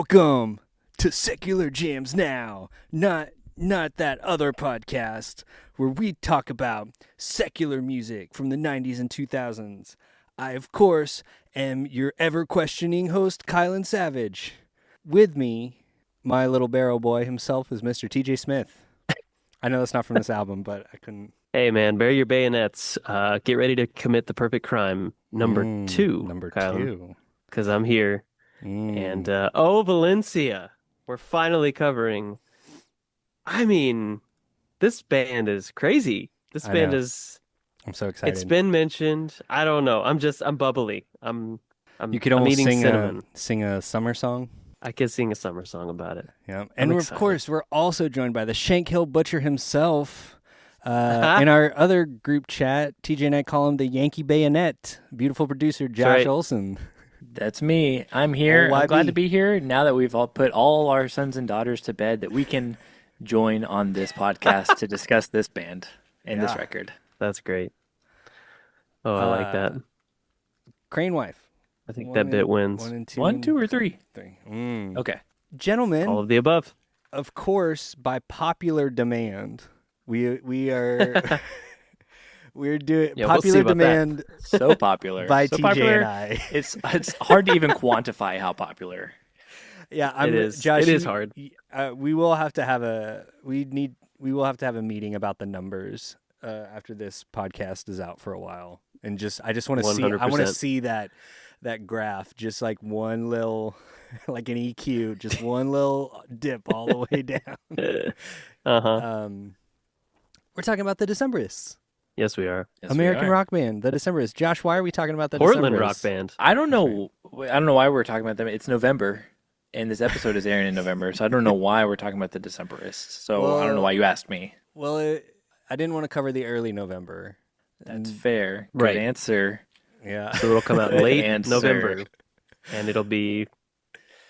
Welcome to Secular Jams Now, not that other podcast where we talk about secular music from the 90s and 2000s. I, of course, am your ever-questioning host, Kylan Savage. With me, my little barrel boy himself is Mr. TJ Smith. I know that's not from this album, but I couldn't... Hey, man, bear your bayonets. Get ready to commit the perfect crime. Number two, two. Because I'm here. And, Valencia, we're finally covering. I mean, this band is crazy. This band is... I'm so excited. It's been mentioned. I don't know. I'm bubbly. You could almost eating cinnamon. Sing a summer song. I could sing a summer song about it. Yeah, and of course, we're also joined by the Shank Hill Butcher himself. In our other group chat, TJ and I call him the Yankee Bayonet. Beautiful producer Josh Olson. That's me. I'm here. I'm glad to be here. Now that we've all put all our sons and daughters to bed, that we can join on this podcast to discuss this band and this record. That's great. Oh, I like that. Crane Wife. I think that bit wins. One, two, or three? Three. Okay. Gentlemen. All of the above. Of course, by popular demand, we are we're doing popular demand. So popular. By so TJ popular, and I. It's hard to even quantify how popular. Yeah, it is. Josh, it is hard. We will have to have a meeting about the numbers after this podcast is out for a while, and I just want to see. I want to see that graph, just like one little, like an EQ, just one little dip all the way down. We're talking about the Decemberists. Yes, we are. Yes, American rock band, the Decemberists. Josh, why are we talking about the Portland Decemberists? rock band? I don't know why we're talking about them. It's November, and this episode is airing in November, so I don't know why we're talking about the Decemberists. So I don't know why you asked me. Well, I didn't want to cover the early November. That's fair. Right. Good answer. Yeah. So it'll come out late November, and it'll be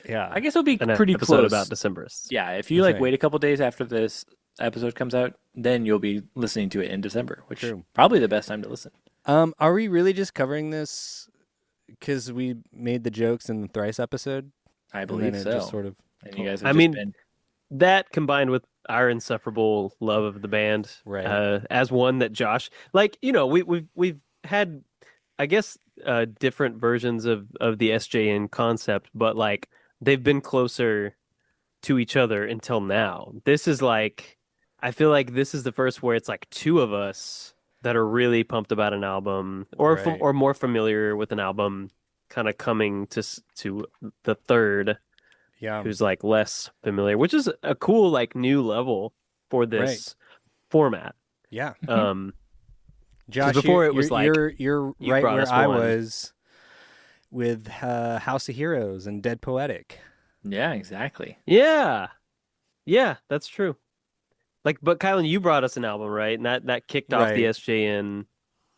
I guess it'll be an pretty episode close about Decemberists. Yeah, if you wait a couple days after this episode comes out, then you'll be listening to it in December, which is probably the best time to listen. Are we really just covering this because we made the jokes in the Thrice episode? I believe so. Just sort of. And you guys have that combined with our insufferable love of the band, right? As one that Josh, we've had, I guess, different versions of the SJN concept, but like they've been closer to each other until now. This is like, I feel like this is the first where it's like two of us that are really pumped about an album, or more familiar with an album, kind of coming to the third. Yeah, who's like less familiar, which is a cool like new level for this format. Yeah. Josh, before it was you're right where I was with House of Heroes and Dead Poetic. Yeah, exactly. Yeah, that's true. Like, but Kylan, you brought us an album, right? And that kicked off the SJN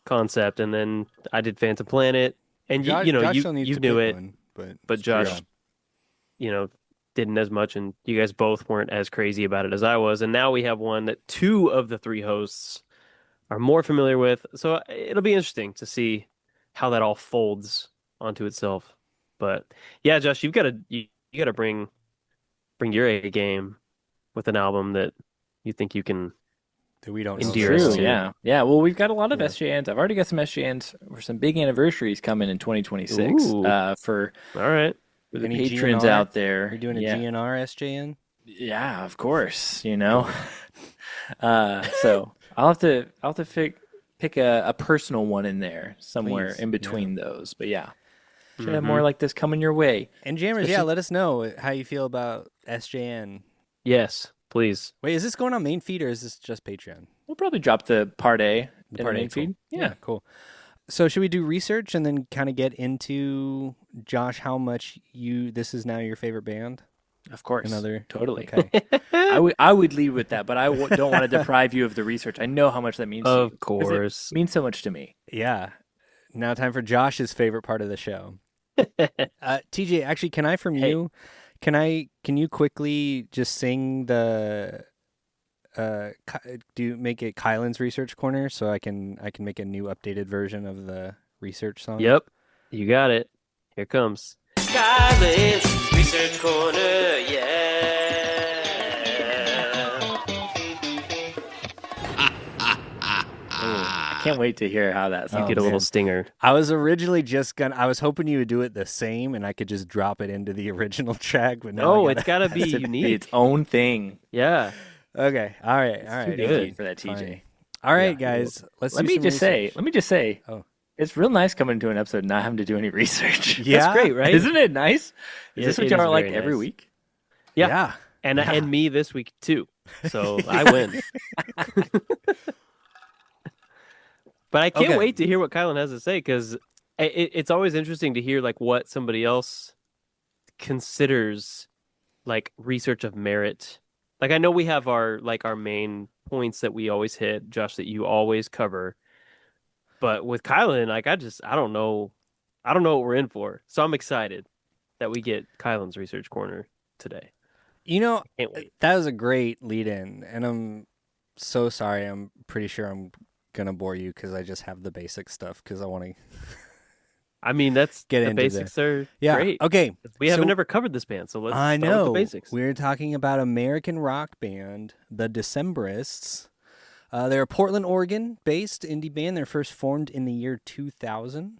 concept, and then I did Phantom Planet, and Josh, you knew it, one, but Josh, didn't as much, and you guys both weren't as crazy about it as I was, and now we have one that two of the three hosts are more familiar with, so it'll be interesting to see how that all folds onto itself. But yeah, Josh, you got to bring your A game with an album that you think you can that we don't endear us to. Yeah. Well, we've got a lot of SJNs. I've already got some SJNs for some big anniversaries coming in 2026. For all right. For the patrons out there. Are you doing a GNR SJN? Yeah, of course. So I'll have to pick a personal one in there somewhere in between those. But yeah, should have more like this coming your way. And Jammers, let us know how you feel about SJN. Yes, please. Wait, is this going on main feed or is this just Patreon? We'll probably drop the part A in the main feed. Yeah, cool. So should we do research and then kind of get into, Josh, how much this is now your favorite band? Of course. Totally. Okay. I would lead with that, but I don't want to deprime you of the research. I know how much that means to you. Of course. It means so much to me. Yeah. Now time for Josh's favorite part of the show. TJ, actually, can I from you? Can you quickly just sing the make it Kylan's research corner so I can make a new updated version of the research song? Yep. You got it. Here comes Kylan's Research Corner, yeah. I can't wait to hear how that You sounds. get a little stinger. I was originally I was hoping you would do it the same, and I could just drop it into the original track. But now No, it's gotta be Be unique. its own thing. Yeah. Okay. All right. It's All too right. good. Thank you for that, TJ. Fine. All right, Yeah, guys. Let's Let do me some just research. say. Oh. It's real nice coming to an episode and not having to do any research. Yeah. That's great, right? Isn't it nice? Is It- this what it y'all is are like very every nice. week? Yeah. Yeah. And me this week too. So I win. But I can't Okay. wait to hear what Kylan has to say because it's always interesting to hear like what somebody else considers like research of merit. Like I know we have our main points that we always hit, Josh, that you always cover. But with Kylan, like I don't know what we're in for. So I'm excited that we get Kylan's research corner today. You know, Can't wait. that was a great lead in, and I'm so sorry. I'm pretty sure I'm gonna bore you because I just have the basic stuff because I want to. I mean, that's Get the into basics are Yeah. great. Okay. We haven't so- ever covered this band, so let's I start know. with the basics. We're talking about American rock band, the Decemberists. They're a Portland, Oregon-based indie band. They're first formed in the year 2000.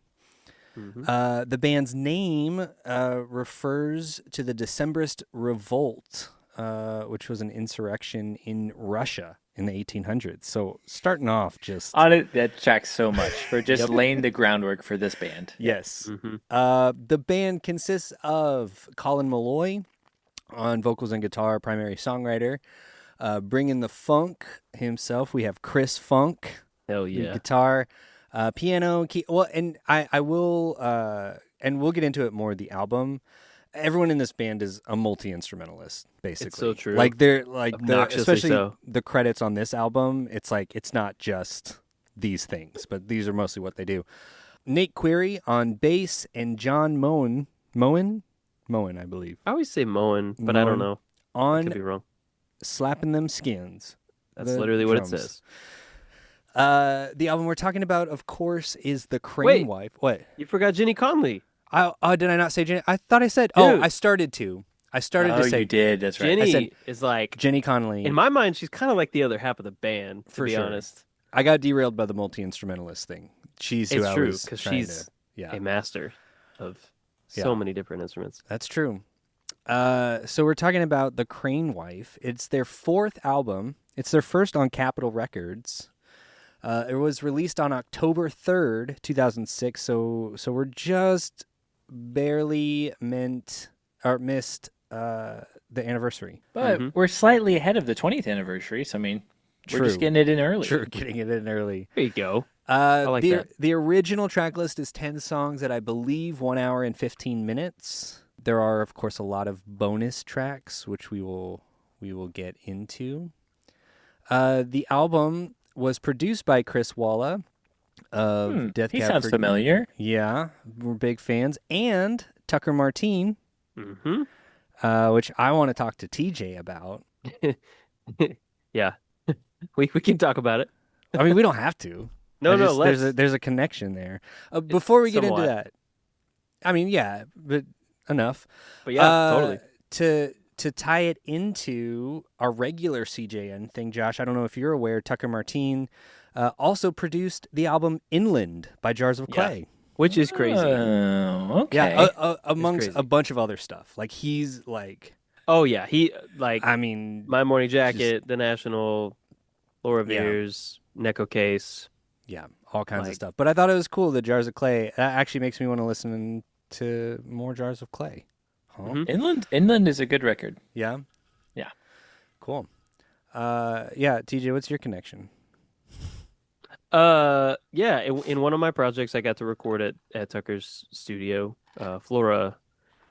Mhm. The band's name refers to the Decemberist revolt, which was an insurrection in Russia in the 1800s. So starting off just On it, that tracks so much for just laying the groundwork for this band. yes. Mhm. The band consists of Colin Malloy on vocals and guitar, primary songwriter. Bringing the funk himself, we have Chris Funk. Hell Lead yeah. guitar, piano, key. Well, and I will, and we'll get into it more. The album, everyone in this band is a multi-instrumentalist, basically. so true. Like they're like Obnoxiously especially so. the credits on this album. It's like it's not just these things, but these are mostly what they do. Nate Query on bass and John Moen, I believe, I always say Moen, but I don't Moen. know. I could on be wrong. Slapping Them Skins. That's the literally what it drums. says. The album we're talking about, of course, is The Crane Wife. What? You forgot Jenny Conley. Did I not say Jenny? I thought I said. Dude. Oh, I started to. I started Oh, to say you did. That's right. Jenny said is like, Jenny Connelly. in my mind, she's kind of like the other half of the band, to For be sure. honest. I got derailed by the multi-instrumentalist thing. She's who It's I true, was 'cause trying she's to- yeah, A master of Yeah. so many different instruments. that's true. So we're talking about The Crane Wife. It's their fourth album. It's their first on Capitol Records. It was released on October 3rd, 2006. So we're just barely missed the anniversary. But we're slightly ahead of the 20th anniversary, so I mean, we're True. just getting it in early. Sure, getting it in early. There you go. like the that. the original track list is 10 songs at I believe 1 hour and 15 minutes. There are of course a lot of bonus tracks which we will get into. The album was produced by Chris Walla of Death He Cab sounds for- familiar. Yeah, we're big fans, and Tucker Martine, Hmm. which I want to talk to TJ about. Yeah. We can talk about it. I mean, we don't have to. No, let's. There's a connection there. Before we get into Somewhat. that, I mean, yeah, but enough. But yeah, totally. To tie it into our regular CJN thing, Josh, I don't know if you're aware, Tucker Martine also produced the album Inland by Jars of Yeah. Clay. Which is crazy. Oh, okay. Yeah, amongst crazy. a bunch of other stuff. Like he's like, Oh yeah, he like I mean, My Morning Jacket, The National, Laura Yeah. Veers, Neko Case. yeah, all kinds of like- stuff. But I thought it was cool that Jars of Clay. That actually makes me want to listen to more Jars of Clay. Huh? Mhm. Inland is a good record. Yeah. Yeah. Cool. Yeah, TJ, what's your connection? Yeah, in one of my projects I got to record at Tucker's studio, Flora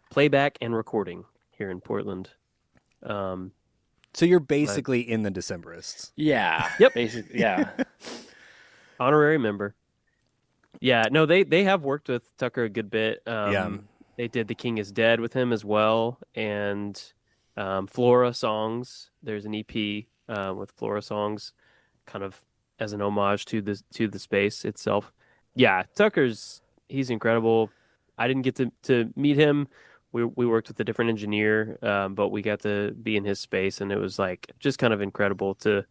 playback and recording here in Portland. So you're basically in the Decemberists. Yeah. Yep. Basically, yeah. Honorary member. Yeah, no, they have worked with Tucker a good bit. Yeah. They did The King is Dead with him as well, and Flora songs. There's an EP with Flora songs, kind of as an homage to the space itself. Yeah, he's incredible. I didn't get to meet him, we worked with a different engineer, but we got to be in his space, and it was like just kind of incredible to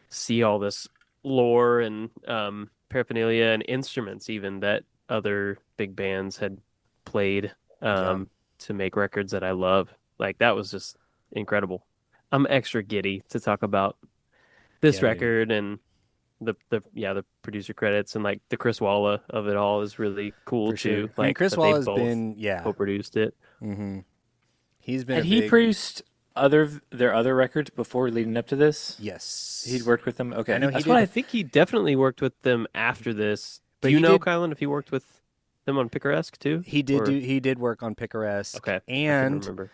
see all this lore and paraphernalia and instruments even that other big bands had played to make records that I love. Like that was just incredible. I'm extra giddy to talk about this record and the producer credits and like the Chris Walla of it all is really cool For too. sure. Like I mean, Chris that Walla's both been co-produced it. Mm-hmm. He's been Had he produced their other records before leading up to this? Yes. He'd worked with them. Okay. I know That's what I think he definitely worked with them after this. But Do you know, did, Kylan, if he worked with them on Picaresque too? He did work on Picaresque. Okay. And I remember.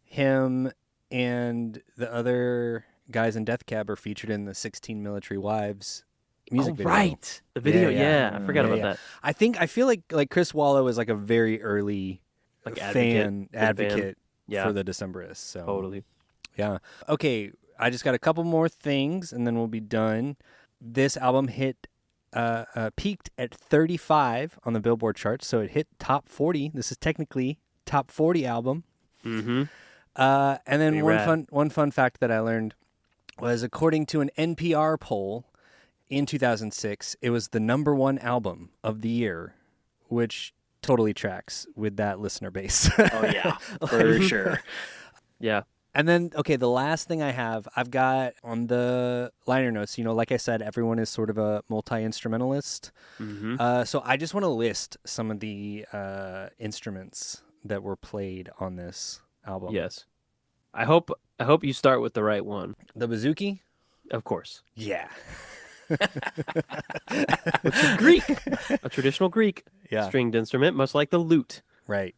Him and the other guys in Death Cab are featured in the 16 Military Wives music video. Right. The video, yeah. I forgot about that. I feel like Chris Walla was like a very early like advocate yeah. for the Decemberists. So totally. Yeah. Okay, I just got a couple more things and then we'll be done. This album peaked at 35 on the Billboard charts, so it hit top 40. This is technically top 40 album. Mm-hmm. And then one fun fact that I learned was, according to an NPR poll in 2006, it was the number one album of the year, which totally tracks with that listener base. Oh yeah, for sure. Yeah. And then, okay, the last thing I've got on the liner notes, like I said, everyone is sort of a multi-instrumentalist. Mm-hmm. So I just want to list some of the instruments that were played on this album. Yes. I hope you start with the right one. The bouzouki? Of course. Yeah. Which is Greek. A traditional Greek stringed instrument, much like the lute. Right.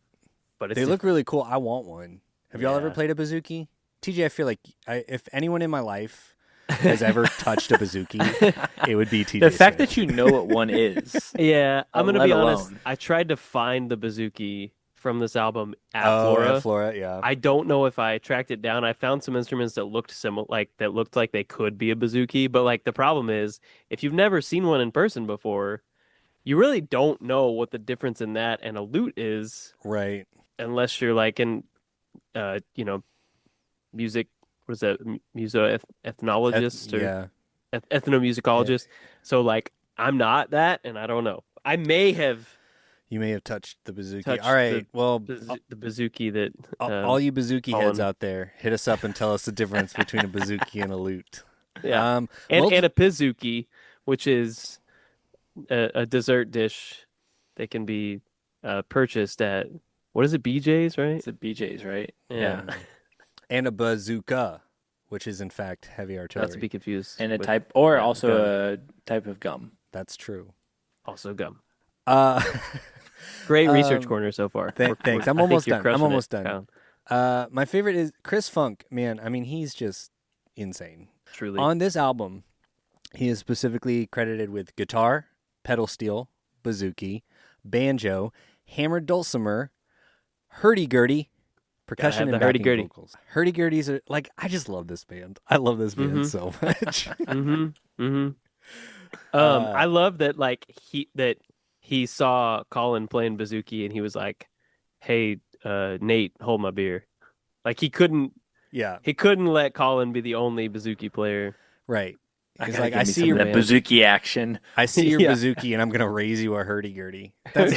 But they look really cool. I want one. Have y'all ever played a bouzouki? TJ, I feel like if anyone in my life has ever touched a bouzouki, it would be TJ. The fact that you know what one is. Yeah, I'm going to be honest. I tried to find the bouzouki from this album at Flora. At Flora, yeah. I don't know if I tracked it down. I found some instruments that looked similar, that looked like they could be a bouzouki. But like the problem is, if you've never seen one in person before, you really don't know what the difference in that and a lute is, right? Unless you're like in, music. What is that? Muso-ethnologist or ethnomusicologist. Yeah. So like, I'm not that, and I don't know. I may have. You may have touched the bouzouki. All right, the bouzouki that all you bouzouki heads out there, hit us up and tell us the difference between a bouzouki and a lute. Yeah, and a pizookie, which is a dessert dish that can be purchased at, what is it, BJ's, right? It's at BJ's, right? Yeah. And a bazooka, which is in fact heavy artillery. Not to be confused. And a type of gum. That's true. Also gum. Great research corner so far. Thanks. I'm almost done. My favorite is Chris Funk. Man, I mean, he's just insane. Truly. On this album, he is specifically credited with guitar, pedal steel, bouzouki, banjo, hammered dulcimer, hurdy-gurdy, percussion, and backing vocals. Hurdy-gurdies are like, I just love this band. I love this band so much. I love that he saw Colin playing bouzouki and he was like, "Hey, Nate, hold my beer." Like he couldn't let Colin be the only bouzouki player. Right. He's like, I see your bouzouki action. I see your bouzouki, and I'm gonna raise you a hurdy-gurdy. That's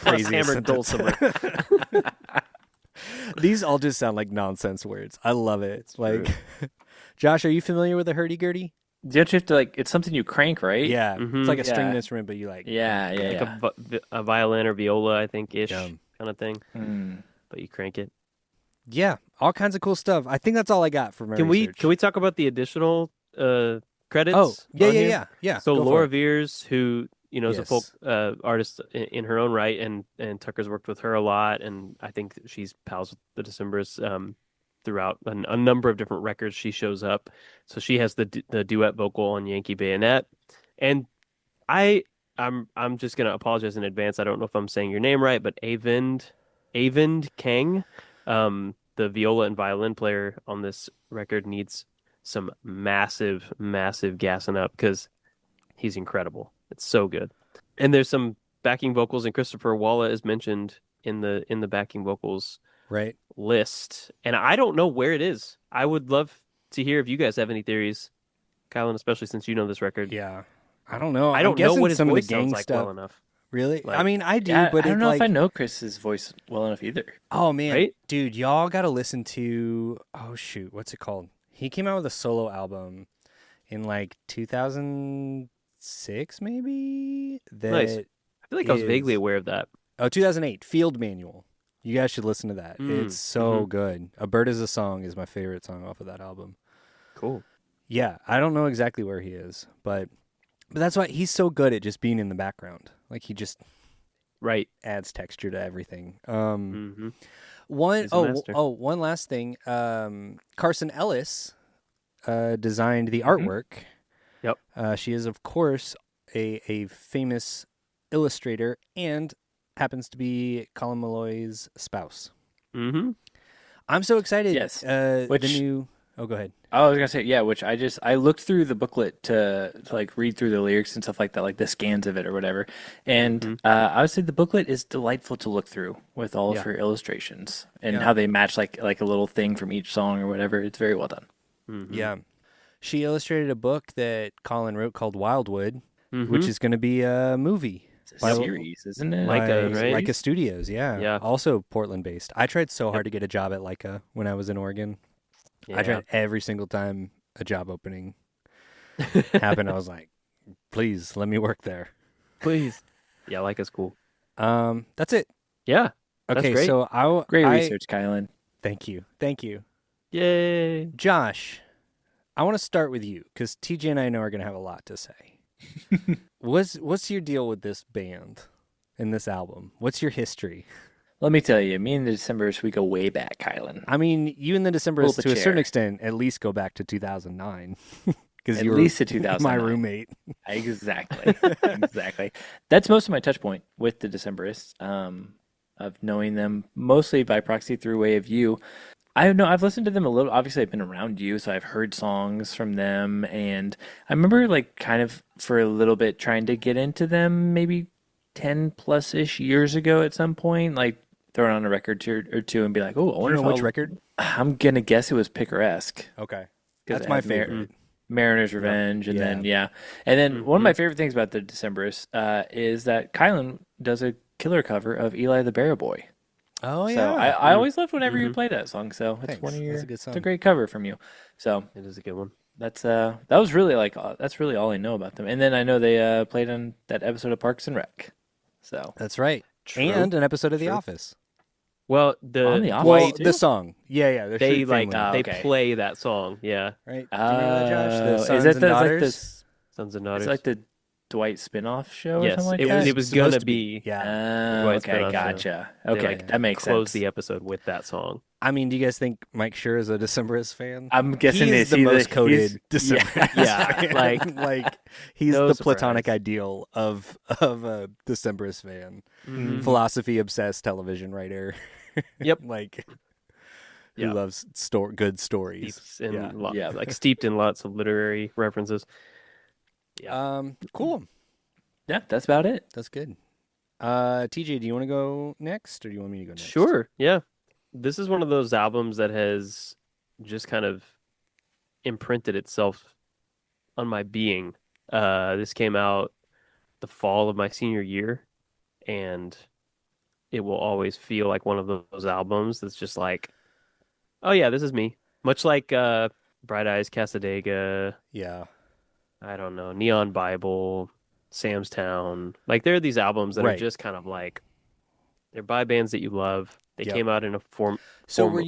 plus hammered dulcimer. These all just sound like nonsense words. I love it. It's like, Josh, are you familiar with a hurdy-gurdy? Don't you have to it's something you crank, right? Yeah, it's like a stringed instrument, but you like a violin or viola, I think ish kind of thing. But you crank it. Yeah, all kinds of cool stuff. I think that's all I got for my research. Can we talk about the additional credits? Oh, yeah. So Laura Veers, who is a folk artist in her own right, and Tucker's worked with her a lot, and I think she's pals with the Decemberists throughout a number of different records. She shows up, so she has the duet vocal on Yankee Bayonet, and I'm just gonna apologize in advance. I don't know if I'm saying your name right, but Avind Kang, the viola and violin player on this record, needs some massive gassing up because he's incredible. It's so good. And there's some backing vocals, and Christopher Walla is mentioned in the backing vocals Right. list, and I don't know where it is. I would love to hear if you guys have any theories, Kylan, especially since you know this record. Yeah. I don't know. I don't know guessing what his some of the voice gang sounds like stuff. well enough. Really? Like, I mean, I do, Yeah, but I don't it's know like, if I know Chris's voice well enough either. oh man, Right? dude, y'all got to listen to. Oh shoot, what's it called? He came out with a solo album in like 2006, maybe. Nice. I feel like I was vaguely aware of that. 2008, Field Manual. You guys should listen to that. It's so mm-hmm. good. A Bird is a Song is my favorite song off of that album. Cool. Yeah, I don't know exactly where he is, but that's why he's so good at just being in the background. Like he just adds texture to everything. Mm-hmm. One last thing. Carson Ellis designed the artwork. Yep. She is of course a famous illustrator and happens to be Colin Malloy's spouse. Mm-hmm. I'm so excited. Yes. The new. Oh, go ahead. I was gonna say, yeah, which I looked through the booklet to like read through the lyrics and stuff like that, like the scans of it or whatever. And I would say the booklet is delightful to look through with all of her illustrations and how they match like a little thing from each song or whatever. It's very well done. Mm-hmm. Yeah. She illustrated a book that Colin wrote called Wildwood, which is going to be a movie. It's a series, isn't it? Leica, right? Leica Studios, yeah. Yeah. Also Portland-based. I tried so hard to get a job at Leica when I was in Oregon. Yeah. I tried every single time a job opening happened. I was like, please, let me work there. Please. Yeah, Leica's cool. That's it. Yeah. That's Okay, great. so Great research, Kylan. Thank you. Yay. Josh, I want to start with you because TJ and I know are going to have a lot to say. What's your deal with this band and this album? What's your history? Let me tell you, me and the Decemberists, we go way back, Kylan. I mean, you and the Decemberists, to a certain extent, at least go back to 2009. Because you were least to 2009. my roommate. Exactly. Exactly. That's most of my touch point with the Decemberists, of knowing them mostly by proxy through way of you. I know I've listened to them a little. Obviously, I've been around you, so I've heard songs from them. And I remember, like, kind of for a little bit trying to get into them maybe 10 plus ish years ago at some point, like throwing on a record or two and be like, oh, I wonder which record? I'm going to guess it was Picaresque. Okay. That's my favorite. Mariner's Revenge, and then and then one of my favorite things about the Decemberists is that Kylan does a killer cover of Eli the Barrow Boy. Oh yeah, so I always loved whenever you play that song. So it's Thanks. one of your. That's a good song. It's a great cover from you. So It is a good one. that's that was really that's really all I know about them. And then I know they played on that episode of Parks and Rec. So that's right. True. And an episode of The Office. Well, On The Office too? the song. Yeah. they like family. they play that song. Yeah. Right. Do you remember that, Josh? The is Sons that and the, Daughters. like this? Sons and Daughters. It's like the Dwight spinoff show or yes, something like it that. was. It was Supposed gonna to be. Yeah. Dwight Okay, spinoff gotcha. They, Okay, like, that makes close sense. the episode with that song. I mean, do you guys think Mike Schur is a Decemberist fan? I'm guessing he's the most coded Decemberist. Yeah, fan. like he's no the surprise. platonic ideal of a Decemberist fan. Mhm. Philosophy obsessed television writer. Yep. Like who Yeah. loves good stories. Steeped in Yeah. like steeped in lots of literary references. Yeah. Cool. Yeah, that's about it. That's good. TJ, do you want to go next, or do you want me to go next? Sure. Yeah. This is one of those albums that has just kind of imprinted itself on my being. This came out the fall of my senior year, and it will always feel like one of those albums that's just like, oh yeah, this is me. Much like Bright Eyes, Casadega, Yeah. I don't know, Neon Bible, Sam's Town. Like there are these albums that are Right. just kind of like they're by bands that you love. They Yep. came out in a So form- were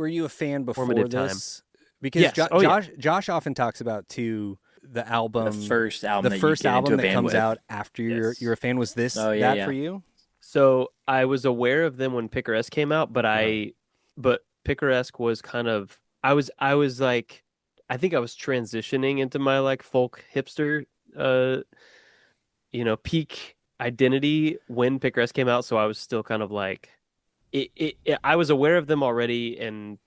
you a fan before formative this? Because Yes. Oh, yeah. Josh often talks about too the album, The first album the that first you get into album a that band comes with. out after Yes. you're a fan. Was this Oh, yeah, that yeah. for you? So I was aware of them when Picaresque came out, but but Picaresque was kind of I was like I think I was transitioning into my like folk hipster peak identity when Picaresque came out, so I was still kind of like I was aware of them already and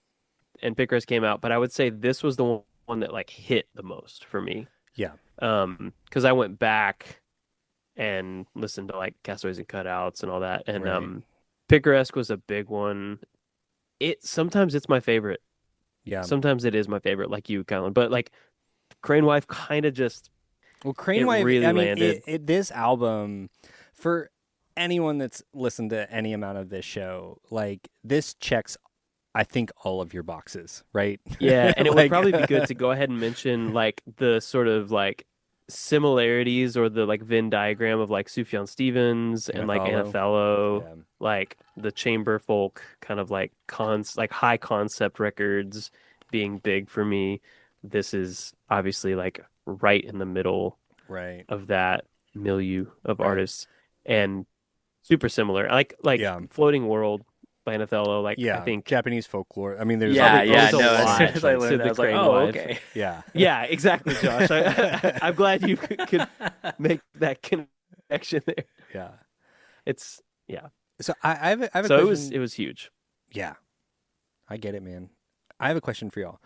Picaresque came out, but I would say this was the one that like hit the most for me. Yeah. Because I went back and listened to like Castaways and Cutouts and all that, and Right. Picaresque was a big one. sometimes it's my favorite. Yeah. Sometimes it is my favorite, like you, Kylan. But like Crane Wife kind of just Well, Crane it Wife, really I mean, landed. this album, for anyone that's listened to any amount of this show, like, this checks, I think, all of your boxes, right? Yeah, and it would Like, probably be good to go ahead and mention like the sort of like similarities or the like Venn diagram of like Sufjan Stevens and like Anathallo. Anathallo, Yeah. like the chamber folk kind of like like high concept records being big for me. This is obviously like right in the middle Right. of that milieu of Right. artists and super similar. Like Yeah. Floating World by Anathallo, like I Yeah. think Japanese folklore. I mean, there's Yeah, probably yeah. owes a No, as soon lot as I to learned that, the I was like, Crane oh, Wife. okay. yeah. Yeah, exactly, Josh. I'm glad you could make that connection there. Yeah. It's yeah. So I have a So question. it was huge. Yeah. I get it, man. I have a question for y'all.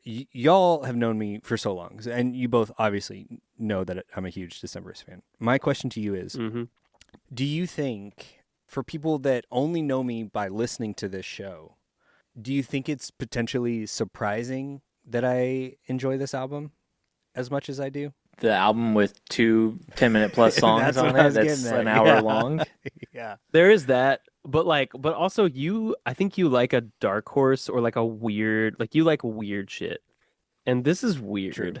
Y'all have known me for so long, and you both obviously know that I'm a huge Decemberists fan. My question to you is, Hmm. do you think, for people that only know me by listening to this show, do you think it's potentially surprising that I enjoy this album as much as I do? The album with two 10-minute plus songs That's on what I it was that's getting at. an hour Yeah. long. Yeah. There is that, but also I think you like a dark horse or like a weird, like you like weird shit, and this is weird. True.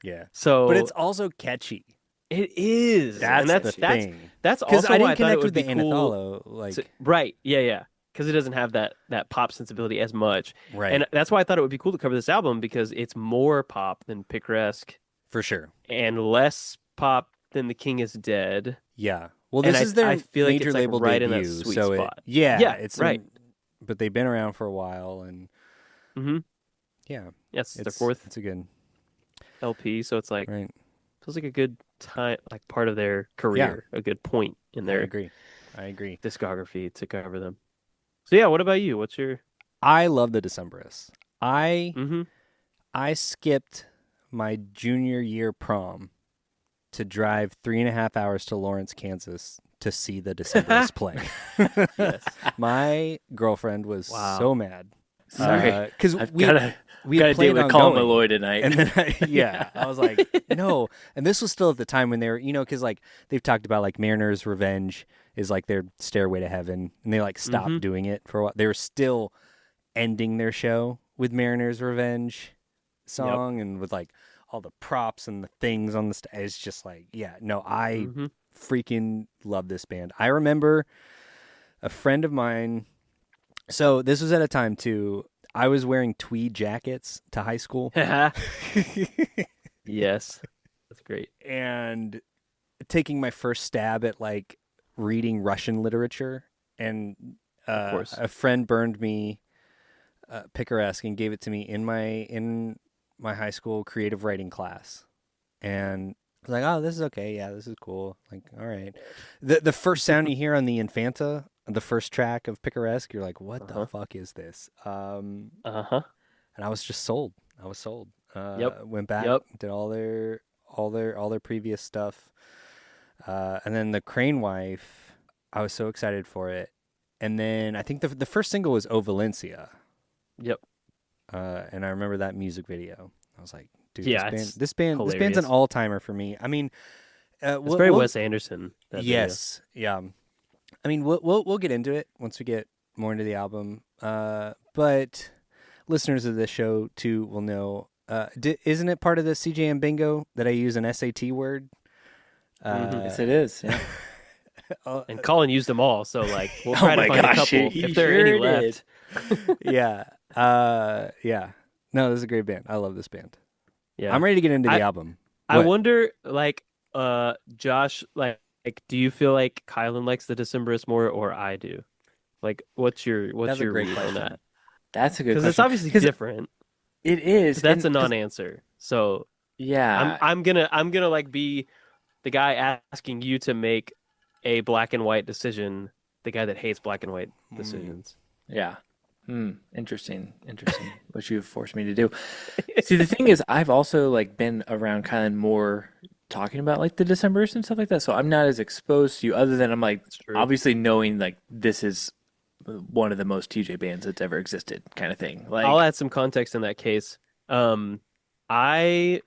Yeah. So But it's also catchy. it is, and That's the thing. that's Because also I why didn't I thought it connect would with be the cool. Anathallo. Like, Right, yeah, because it doesn't have that pop sensibility as much, right. and that's why I thought it would be cool to cover this album because it's more pop than Picaresque For sure. and less pop than The King Is Dead. Yeah. Well, And this is their I feel like major it's like label right in that debut, sweet so spot. yeah, Yeah, right. but they've been around for a while, and Mm-hmm. yeah, Yes, it's their it's fourth It's a good LP, so it's like right. feels like a good time, like part of their career, a good point in I their agree. I agree. discography to cover them. So yeah, what about you? What's your? I love the Decemberists. Mm-hmm. I skipped my junior year prom to drive 3.5 hours to Lawrence, Kansas to see the Decemberists play. Yes. My girlfriend was Wow. so mad. Sorry. Because I've we got a date planned with on Colin going. Malloy tonight. And then, I was like, no. And this was still at the time when they were, because like they've talked about like Mariner's Revenge is like their stairway to heaven, and they like stopped Mhm. doing it for a while. They were still ending their show with Mariner's Revenge song and with like all the props and the things on the stage. It's just like, I Mhm. freaking love this band. I remember a friend of mine. So this was at a time too. I was wearing tweed jackets to high school. Yes, that's great. And taking my first stab at like reading Russian literature, and Of course. a friend burned me Picaresque and gave it to me in my high school creative writing class, and I was like, oh, this is okay, yeah, this is cool, like, all right. The first sound you hear on the Infanta, the first track of Picaresque, you're like, what the fuck is this? Uh-huh. And I was just sold. I was sold. Went back, Yep. did all their previous stuff, and then the Crane Wife. I was so excited for it, and then I think the first single was "O Valencia," Yep. and I remember that music video. I was like, dude, Yeah, this band's an hilarious. all timer for me. I mean, It's very Wes Anderson. That video. yes, yeah. I mean, we'll get into it once we get more into the album, but listeners of this show too will know. Isn't it part of the CJM bingo that I use an SAT word? Yes, it is. Yeah. And Colin used them all, so like we'll Oh try to my find gosh, a couple he if there are sure any did. left. Yeah. Yeah. No, this is a great band. I love this band. Yeah. I'm ready to get into the album. I What? wonder, like, Josh, like, do you feel like Kylan likes the Decemberists more, or I do? Like, what's your That's a great read on question. that? That's a good Because question. it's obviously 'Cause different. It is. That's a and 'cause- non-answer. So Yeah. I'm gonna like be the guy asking you to make a black and white decision. The guy that hates black and white decisions. Yeah. Interesting. What you've forced me to do. See, the thing is, I've also like been around kind of more talking about like the Decemberists and stuff like that. So I'm not as exposed to you, other than I'm like That's true. obviously knowing like this is one of the most TJ bands that's ever existed, kind of thing. Like, I'll add some context in that case. I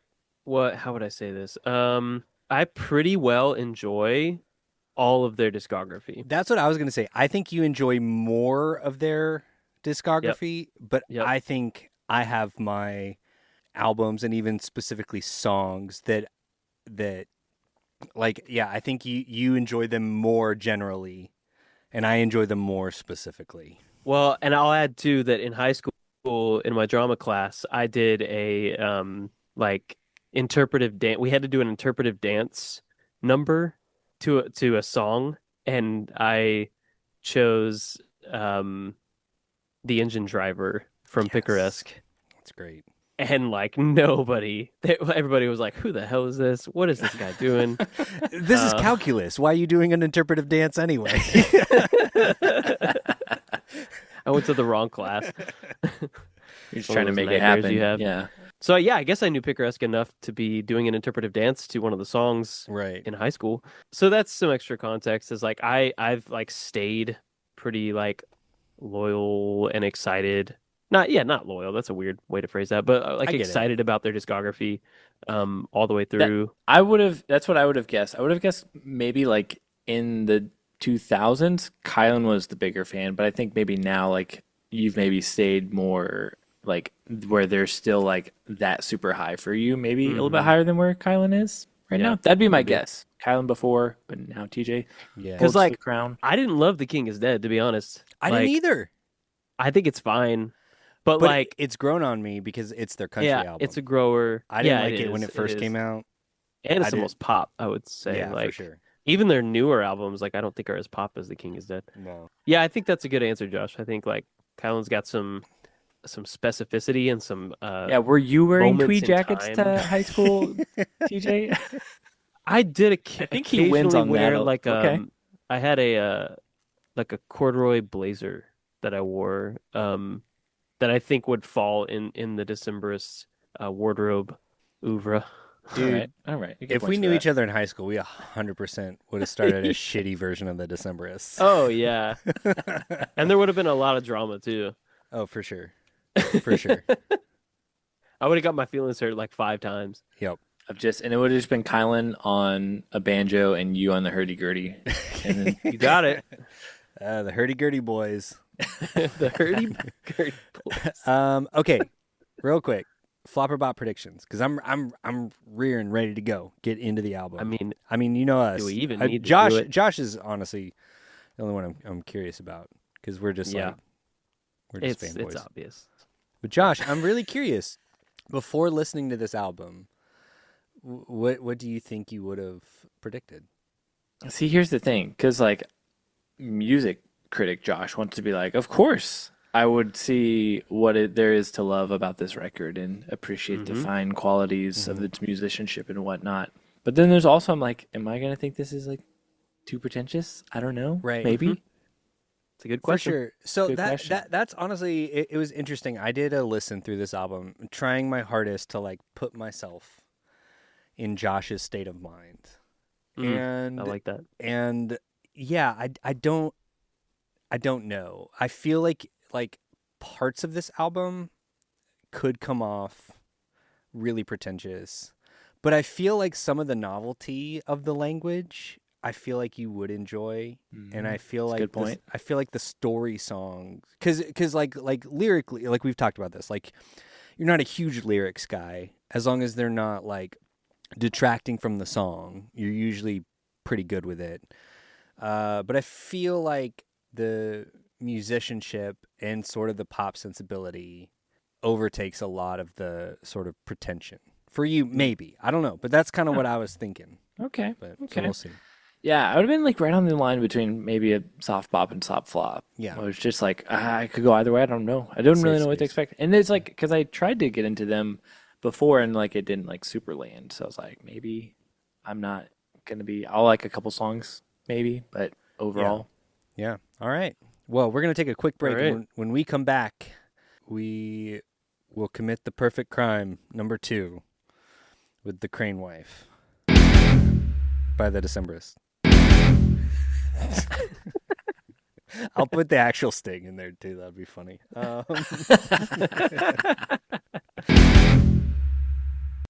how would I say this? I pretty well enjoy all of their discography. That's what I was going to say. I think you enjoy more of their discography, but Yep. I think I have my albums and even specifically songs that like, yeah, I think you enjoy them more generally and I enjoy them more specifically. Well, and I'll add too that in high school in my drama class, I did a like interpretive dance. We had to do an interpretive dance number to a song, and I chose The Engine Driver from Yes. Picaresque. That's great. And like everybody was like, "Who the hell is this? What is this guy doing?" This is calculus. Why are you doing an interpretive dance anyway? I went to the wrong class. you're just One trying to of those make it nightmares happen. you have. Yeah. So yeah, I guess I knew Picaresque enough to be doing an interpretive dance to one of the songs Right. in high school. So that's some extra context. Is like I've like stayed pretty like loyal and excited. Not loyal. That's a weird way to phrase that, but like I get it. excited about their discography all the way through. That's what I would have guessed. I would have guessed maybe like in the 2000s, Kylan was the bigger fan, but I think maybe now like you've maybe stayed more like where they're still like that super high for you, maybe a little bit higher than where Kylan is right Yeah, now. That'd be my maybe. guess. Kylan before, but now TJ Yeah. Because holds the like crown. I didn't love The King Is Dead, to be honest. I Like, didn't either. I think it's fine, but But like it's grown on me because it's their country album. it's a grower. I didn't Yeah, like it when it first is. came out. And I it's the did- most pop, I would say. Yeah, like for sure. even their newer albums, like I don't think are as pop as The King Is Dead. No. Yeah, I think that's a good answer, Josh. I think like Kylan's got some specificity and some Yeah, were you wearing moments tweed in jackets time. to high school, TJ? I did I think he wins occasionally on wear that. like Okay. I had a like a corduroy blazer that I wore that I think would fall in the Decemberists wardrobe ouvre. Dude, All right. if we knew each other in high school, we 100% would have started a shitty version of the Decemberists. Oh yeah. And there would have been a lot of drama too. Oh, for sure. For sure. I would have got my feelings hurt like 5 times. Yep. And it would have just been Kylan on a banjo and you on the hurdy-gurdy. And then You got it. The hurdy-gurdy boys. The hurdy-gurdy boys. Okay, real quick. Flopperbot predictions, because I'm rearing ready to go. Get into the album. I mean, you know us. do we even I- need to Josh? do it? Josh is honestly the only one I'm curious about because we're just Yeah. like we're just it's fanboys. obvious. But Josh, I'm really curious. Before listening to this album, what do you think you would have predicted? see, here's the thing, because like music critic Josh wants to be like, of course, I would see what there is to love about this record and appreciate the fine qualities of its musicianship and whatnot. But then there's also, I'm like, am I gonna think this is like too pretentious? I don't know. Right. Maybe. It's a good For question. sure. So Good question. that's honestly it was interesting. I did a listen through this album, trying my hardest to like put myself in Josh's state of mind. And I like that. and yeah, I don't know. I feel like parts of this album could come off really pretentious, but I feel like some of the novelty of the language I feel like you would enjoy, and I feel That's a like good point. I feel like the story songs, because like lyrically, like we've talked about this, like you're not a huge lyrics guy as long as they're not like detracting from the song. You're usually pretty good with it. But I feel like the musicianship and sort of the pop sensibility overtakes a lot of the sort of pretension. For you, maybe. I don't know. But that's kind of what I was thinking. Okay. But so Okay. we'll see. Yeah, I would have been like right on the line between maybe a soft bop and soft flop. Yeah. It was just like, I could go either way. I don't know. I don't really Safe know what to space. expect. And it's like, because I tried to get into them before and like it didn't like super land. So I was like, maybe I'm not going to be, I'll like a couple songs maybe, but overall. Yeah. All right. Well, we're going to take a quick break. All right. When we come back, we will commit the perfect crime, number 2, with The Crane Wife by the Decemberists. I'll put the actual Sting in there too. That'd be funny.